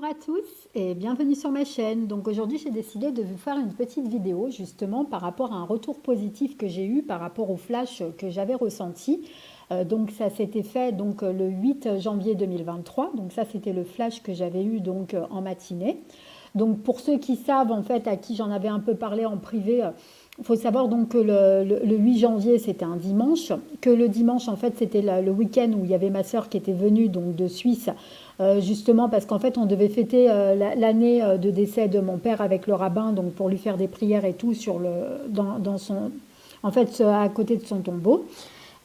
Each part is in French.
Bonjour à tous et bienvenue sur ma chaîne. Donc aujourd'hui j'ai décidé de vous faire une petite vidéo justement par rapport à un retour positif que j'ai eu par rapport au flash que j'avais ressenti. Donc ça s'était fait donc le 8 janvier 2023. Donc ça c'était le flash que j'avais eu donc en matinée. Donc pour ceux qui savent en fait à qui j'en avais un peu parlé en privé, il faut savoir donc que le 8 janvier c'était un dimanche, que le dimanche en fait c'était le week-end où il y avait ma sœur qui était venue donc de Suisse, justement parce qu'en fait on devait fêter l'année de décès de mon père avec le rabbin, donc pour lui faire des prières et tout sur dans son, en fait à côté de son tombeau.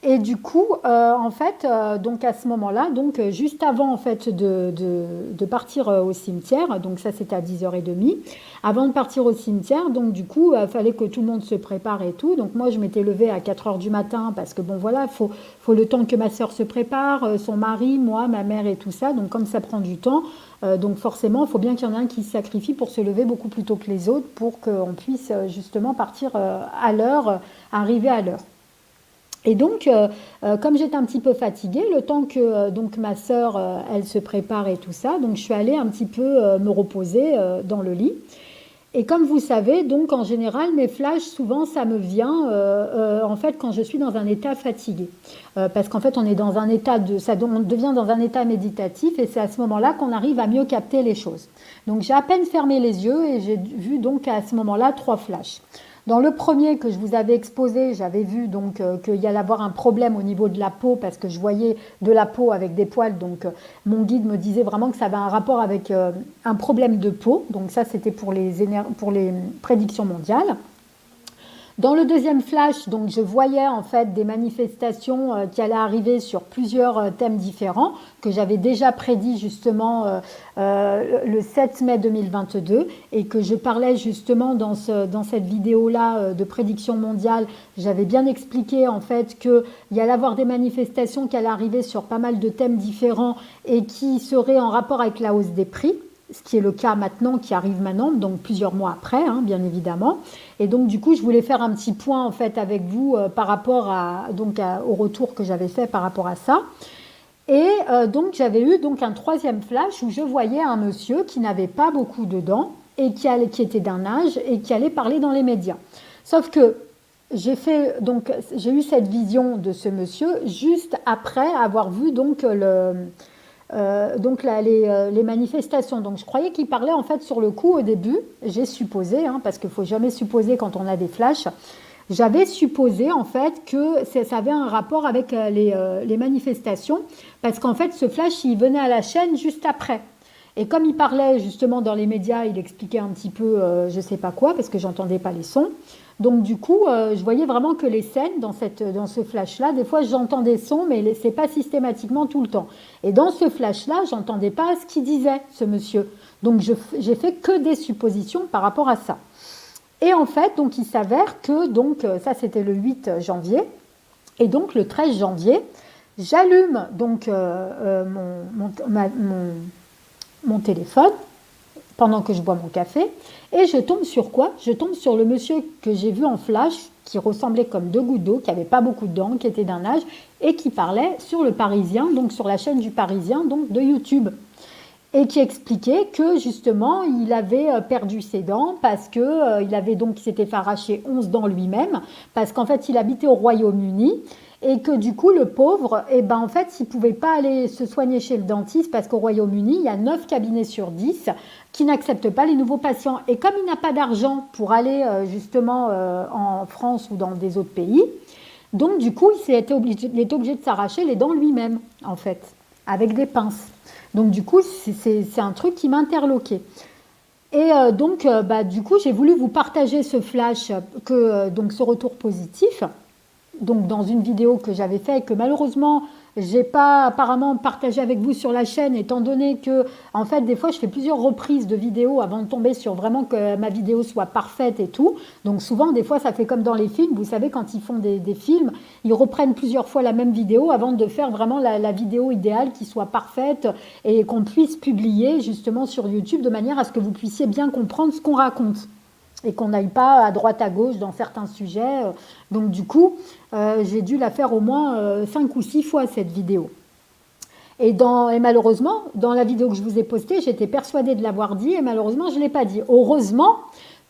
Et du coup, en fait, donc à ce moment-là, donc juste avant en fait de partir au cimetière, donc ça c'était à 10h30, avant de partir au cimetière, donc du coup, il fallait que tout le monde se prépare et tout. Donc moi, je m'étais levée à 4h du matin parce que bon voilà, faut le temps que ma sœur se prépare, son mari, moi, ma mère et tout ça. Donc comme ça prend du temps, donc forcément, il faut bien qu'il y en ait un qui se sacrifie pour se lever beaucoup plus tôt que les autres pour qu'on puisse justement partir à l'heure, arriver à l'heure. Et donc, comme j'étais un petit peu fatiguée, le temps que donc ma sœur, elle se prépare et tout ça, donc je suis allée un petit peu me reposer dans le lit. Et comme vous savez, donc en général, mes flashs, souvent, ça me vient en fait quand je suis dans un état fatigué. Parce qu'en fait, on est dans un état on devient dans un état méditatif et c'est à ce moment-là qu'on arrive à mieux capter les choses. Donc j'ai à peine fermé les yeux et j'ai vu donc à ce moment-là 3 flashs. Dans le premier que je vous avais exposé, j'avais vu donc qu'il y allait avoir un problème au niveau de la peau parce que je voyais de la peau avec des poils. Donc mon guide me disait vraiment que ça avait un rapport avec un problème de peau. Donc ça c'était pour les prédictions mondiales. Dans le deuxième flash, donc je voyais en fait des manifestations qui allaient arriver sur plusieurs thèmes différents que j'avais déjà prédit justement le 7 mai 2022 et que je parlais justement dans cette vidéo-là de prédiction mondiale. J'avais bien expliqué en fait qu'il y allait avoir des manifestations qui allaient arriver sur pas mal de thèmes différents et qui seraient en rapport avec la hausse des prix, ce qui est le cas maintenant, qui arrive maintenant, donc plusieurs mois après, hein, bien évidemment. Et donc du coup, je voulais faire un petit point en fait avec vous par rapport au retour que j'avais fait par rapport à ça. Et donc j'avais eu donc un troisième flash où je voyais un monsieur qui n'avait pas beaucoup de dents et qui était d'un âge et qui allait parler dans les médias. Sauf que j'ai eu cette vision de ce monsieur juste après avoir vu donc les manifestations. Donc je croyais qu'il parlait en fait sur le coup au début, j'ai supposé, hein, parce qu'il ne faut jamais supposer quand on a des flashs, j'avais supposé en fait que ça avait un rapport avec les manifestations, parce qu'en fait ce flash il venait à la chaîne juste après. Et comme il parlait justement dans les médias, il expliquait un petit peu je sais pas quoi, parce que j'entendais pas les sons. Donc du coup, je voyais vraiment que les scènes dans ce flash-là, des fois j'entends des sons, mais c'est pas systématiquement tout le temps. Et dans ce flash-là, j'entendais pas ce qu'il disait, ce monsieur. Donc j'ai fait que des suppositions par rapport à ça. Et en fait, donc il s'avère que donc ça c'était le 8 janvier, et donc le 13 janvier, j'allume donc mon téléphone pendant que je bois mon café, et je tombe sur quoi? Je tombe sur le monsieur que j'ai vu en flash, qui ressemblait comme 2 gouttes d'eau, qui n'avait pas beaucoup de dents, qui était d'un âge, et qui parlait sur le Parisien, donc sur la chaîne du Parisien, donc de YouTube. Et qui expliquait que justement il avait perdu ses dents parce que il s'était fait arracher 11 dents lui-même, parce qu'en fait il habitait au Royaume-Uni et que du coup le pauvre, en fait il ne pouvait pas aller se soigner chez le dentiste parce qu'au Royaume-Uni il y a 9 cabinets sur 10 qui n'acceptent pas les nouveaux patients, et comme il n'a pas d'argent pour aller justement en France ou dans des autres pays, donc du coup il était obligé de s'arracher les dents lui-même en fait, avec des pinces. Donc du coup, c'est un truc qui m'interloquait. Et du coup, j'ai voulu vous partager ce flash, donc ce retour positif, donc dans une vidéo que j'avais faite et que malheureusement, j'ai pas apparemment partagé avec vous sur la chaîne, étant donné que, en fait, des fois, je fais plusieurs reprises de vidéos avant de tomber sur vraiment que ma vidéo soit parfaite et tout. Donc souvent, des fois, ça fait comme dans les films. Vous savez, quand ils font des films, ils reprennent plusieurs fois la même vidéo avant de faire vraiment la vidéo idéale qui soit parfaite et qu'on puisse publier justement sur YouTube de manière à ce que vous puissiez bien comprendre ce qu'on raconte et qu'on n'aille pas à droite à gauche dans certains sujets. Donc du coup, j'ai dû la faire au moins 5 ou 6 fois cette vidéo. Et malheureusement, dans la vidéo que je vous ai postée, j'étais persuadée de l'avoir dit et malheureusement, je ne l'ai pas dit. Heureusement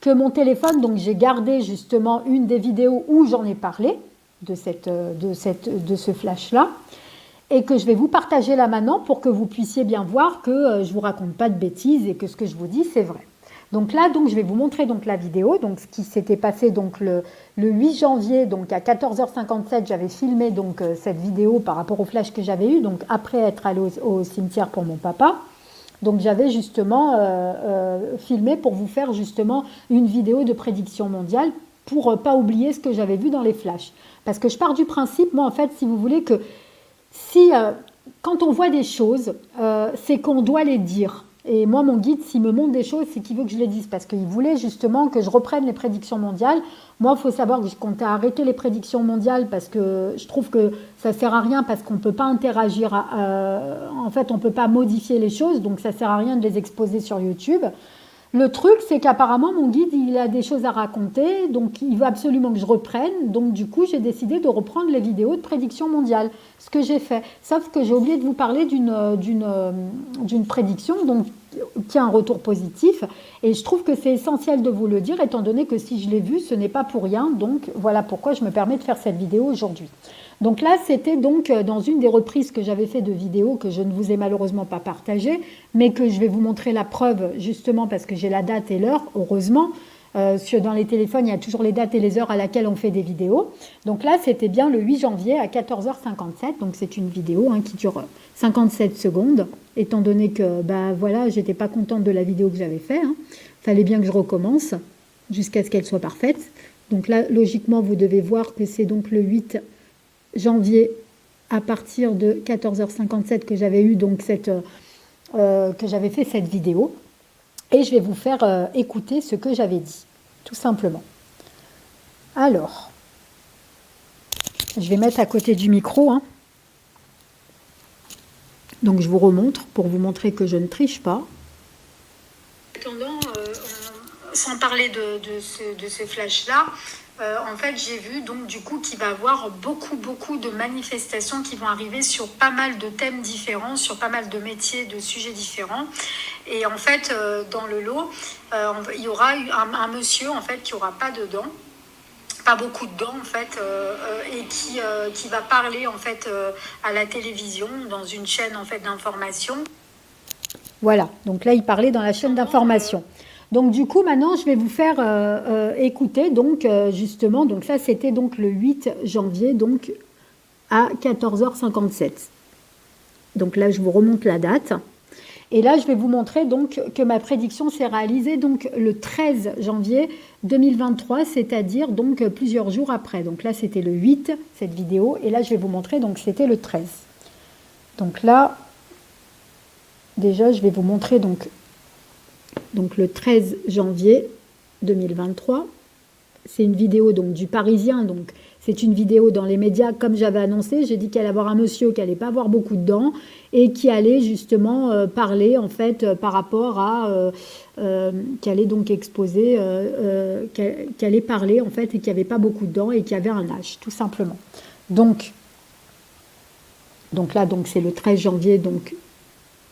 que mon téléphone, donc j'ai gardé justement une des vidéos où j'en ai parlé de ce flash-là et que je vais vous partager là maintenant pour que vous puissiez bien voir que je ne vous raconte pas de bêtises et que ce que je vous dis, c'est vrai. Donc là, je vais vous montrer donc la vidéo, donc ce qui s'était passé donc le 8 janvier, donc à 14h57, j'avais filmé donc cette vidéo par rapport au flash que j'avais eu, donc après être allé au cimetière pour mon papa. Donc j'avais justement filmé pour vous faire justement une vidéo de prédiction mondiale pour pas oublier ce que j'avais vu dans les flashs. Parce que je pars du principe, moi en fait, si vous voulez, que quand on voit des choses, c'est qu'on doit les dire. Et moi, mon guide, s'il me montre des choses, c'est qu'il veut que je les dise. Parce qu'il voulait justement que je reprenne les prédictions mondiales. Moi, il faut savoir que je comptais arrêter les prédictions mondiales parce que je trouve que ça ne sert à rien parce qu'on ne peut pas interagir. En fait, on ne peut pas modifier les choses. Donc, ça ne sert à rien de les exposer sur YouTube. Le truc, c'est qu'apparemment, mon guide, il a des choses à raconter, donc il veut absolument que je reprenne. Donc, du coup, j'ai décidé de reprendre les vidéos de prédiction mondiale, ce que j'ai fait. Sauf que j'ai oublié de vous parler d'une prédiction donc, qui a un retour positif. Et je trouve que c'est essentiel de vous le dire, étant donné que si je l'ai vu, ce n'est pas pour rien. Donc, voilà pourquoi je me permets de faire cette vidéo aujourd'hui. Donc là, c'était donc dans une des reprises que j'avais fait de vidéos que je ne vous ai malheureusement pas partagées, mais que je vais vous montrer la preuve justement parce que j'ai la date et l'heure, heureusement. Dans les téléphones, il y a toujours les dates et les heures à laquelle on fait des vidéos. Donc là, c'était bien le 8 janvier à 14h57. Donc c'est une vidéo qui dure 57 secondes, étant donné que voilà, j'étais pas contente de la vidéo que j'avais faite. Fallait bien que je recommence jusqu'à ce qu'elle soit parfaite. Donc là, logiquement, vous devez voir que c'est donc le 8 janvier à partir de 14h57 que j'avais eu donc que j'avais fait cette vidéo et je vais vous faire écouter ce que j'avais dit tout simplement. Alors je vais mettre à côté du micro donc je vous remontre pour vous montrer que je ne triche pas. Attendant, sans parler de ce flash là, en fait, j'ai vu donc du coup qu'il va y avoir beaucoup de manifestations qui vont arriver sur pas mal de thèmes différents, sur pas mal de métiers, de sujets différents. Et en fait, dans le lot, il y aura un monsieur en fait qui aura pas de dents, pas beaucoup de dents en fait, et qui va parler en fait à la télévision dans une chaîne en fait d'information. Voilà. Donc là, il parlait dans la chaîne d'information. Donc du coup, maintenant, je vais vous faire écouter, donc justement, donc ça, c'était donc le 8 janvier, donc à 14h57. Donc là, je vous remonte la date. Et là, je vais vous montrer donc que ma prédiction s'est réalisée donc le 13 janvier 2023, c'est-à-dire donc plusieurs jours après. Donc là, c'était le 8, cette vidéo, et là, je vais vous montrer, donc c'était le 13. Donc là, déjà, je vais vous montrer donc le 13 janvier 2023. C'est une vidéo donc du Parisien, donc c'est une vidéo dans les médias comme j'avais annoncé. J'ai dit qu'il allait avoir un monsieur qui allait pas avoir beaucoup de dents et qui allait justement parler en fait par rapport à qui allait donc exposer, qui allait parler en fait et qui avait pas beaucoup de dents et qui avait un âge tout simplement. Donc là donc c'est le 13 janvier donc.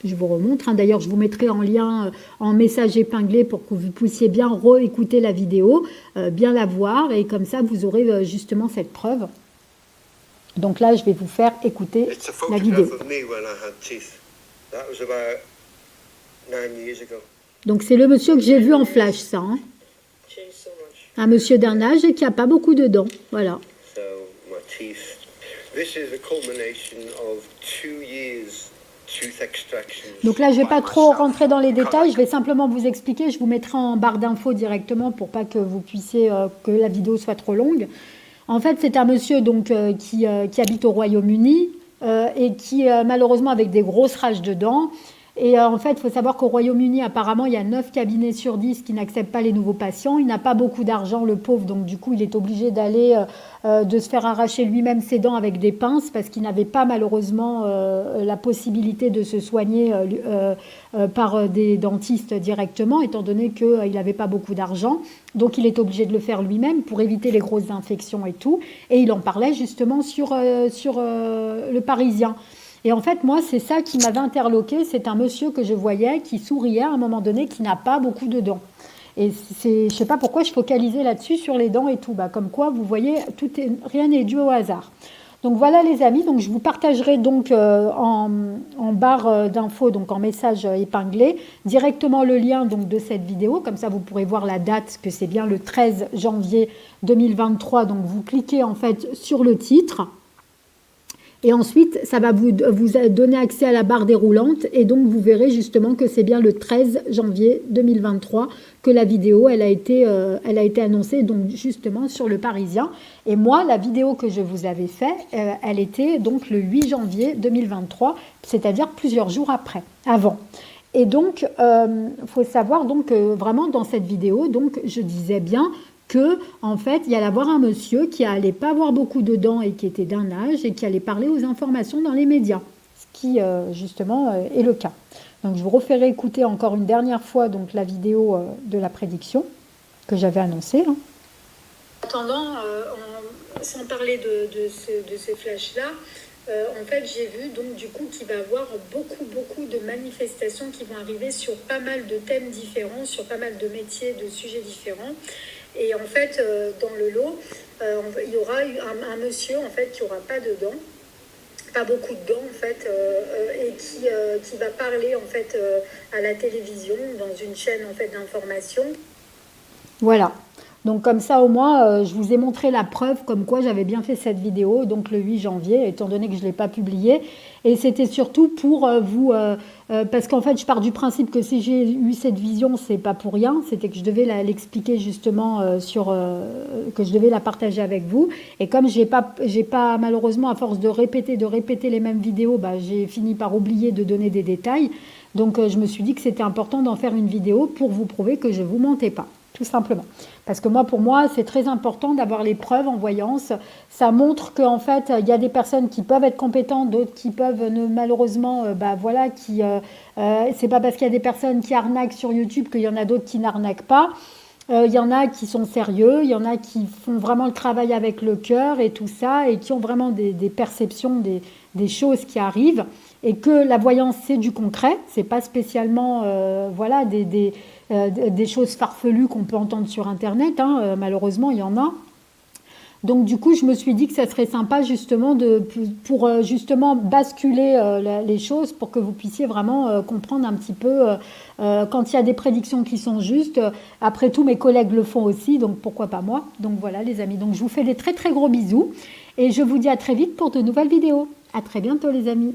Je vous remontre. D'ailleurs, je vous mettrai en lien, en message épinglé pour que vous puissiez bien réécouter la vidéo, bien la voir. Et comme ça, vous aurez justement cette preuve. Donc là, je vais vous faire écouter la vidéo. Donc c'est le monsieur que j'ai vu en flash, ça. Un monsieur d'un âge et qui n'a pas beaucoup de dents. Voilà. Donc là, je ne vais pas trop rentrer dans les détails, je vais simplement vous expliquer, je vous mettrai en barre d'infos directement pour pas que vous puissiez, que la vidéo soit trop longue. En fait, c'est un monsieur donc, qui habite au Royaume-Uni et qui, malheureusement, avec des grosses rages de dents. Et en fait, il faut savoir qu'au Royaume-Uni, apparemment, il y a 9 cabinets sur 10 qui n'acceptent pas les nouveaux patients. Il n'a pas beaucoup d'argent, le pauvre, donc du coup, il est obligé d'aller, de se faire arracher lui-même ses dents avec des pinces parce qu'il n'avait pas malheureusement la possibilité de se soigner par des dentistes directement, étant donné qu'il n'avait pas beaucoup d'argent. Donc, il est obligé de le faire lui-même pour éviter les grosses infections et tout. Et il en parlait justement sur le Parisien. Et en fait, moi, c'est ça qui m'avait interloqué. C'est un monsieur que je voyais qui souriait à un moment donné, qui n'a pas beaucoup de dents. Et je ne sais pas pourquoi je focalisais là-dessus sur les dents et tout. Bah, comme quoi, vous voyez, rien n'est dû au hasard. Donc voilà les amis, donc je vous partagerai donc en barre d'infos, donc en message épinglé, directement le lien donc de cette vidéo, comme ça vous pourrez voir la date, que c'est bien le 13 janvier 2023, donc vous cliquez en fait sur le titre. Et ensuite, ça va vous donner accès à la barre déroulante et donc vous verrez justement que c'est bien le 13 janvier 2023 que la vidéo elle a été annoncée donc justement sur Le Parisien. Et moi, la vidéo que je vous avais faite, elle était donc le 8 janvier 2023, c'est-à-dire plusieurs jours avant. Et donc, faut savoir donc vraiment dans cette vidéo, donc je disais bien que en fait, il y allait avoir un monsieur qui allait pas avoir beaucoup de dents et qui était d'un âge et qui allait parler aux informations dans les médias, ce qui justement est le cas. Donc je vous referai écouter encore une dernière fois donc la vidéo de la prédiction que j'avais annoncée. Hein. En attendant, sans parler de ces flashs-là, en fait, j'ai vu donc du coup qu'il va y avoir beaucoup de manifestations qui vont arriver sur pas mal de thèmes différents, sur pas mal de métiers, de sujets différents. Et en fait, dans le lot, il y aura un monsieur en fait qui aura pas de dents, pas beaucoup de dents en fait, et qui va parler en fait à la télévision dans une chaîne en fait d'information. Voilà. Donc comme ça au moins, je vous ai montré la preuve comme quoi j'avais bien fait cette vidéo, donc le 8 janvier, étant donné que je ne l'ai pas publiée. Et c'était surtout pour vous, parce qu'en fait je pars du principe que si j'ai eu cette vision, c'est pas pour rien, c'était que je devais l'expliquer justement, que je devais la partager avec vous. Et comme j'ai pas malheureusement, à force de répéter les mêmes vidéos, bah, j'ai fini par oublier de donner des détails. Donc je me suis dit que c'était important d'en faire une vidéo pour vous prouver que je ne vous mentais pas. Tout simplement. Parce que pour moi, c'est très important d'avoir les preuves en voyance. Ça montre qu'en fait, il y a des personnes qui peuvent être compétentes, d'autres qui peuvent malheureusement, c'est pas parce qu'il y a des personnes qui arnaquent sur YouTube qu'il y en a d'autres qui n'arnaquent pas. Il y en a qui sont sérieux, il y en a qui font vraiment le travail avec le cœur et tout ça, et qui ont vraiment des perceptions, des choses qui arrivent, et que la voyance, c'est du concret, c'est pas spécialement des choses farfelues qu'on peut entendre sur Internet, hein, malheureusement, il y en a. Donc du coup, je me suis dit que ça serait sympa justement pour justement basculer les choses pour que vous puissiez vraiment comprendre un petit peu quand il y a des prédictions qui sont justes. Après tout, mes collègues le font aussi, donc pourquoi pas moi. Donc voilà les amis, donc je vous fais des très gros bisous et je vous dis à très vite pour de nouvelles vidéos. À très bientôt les amis.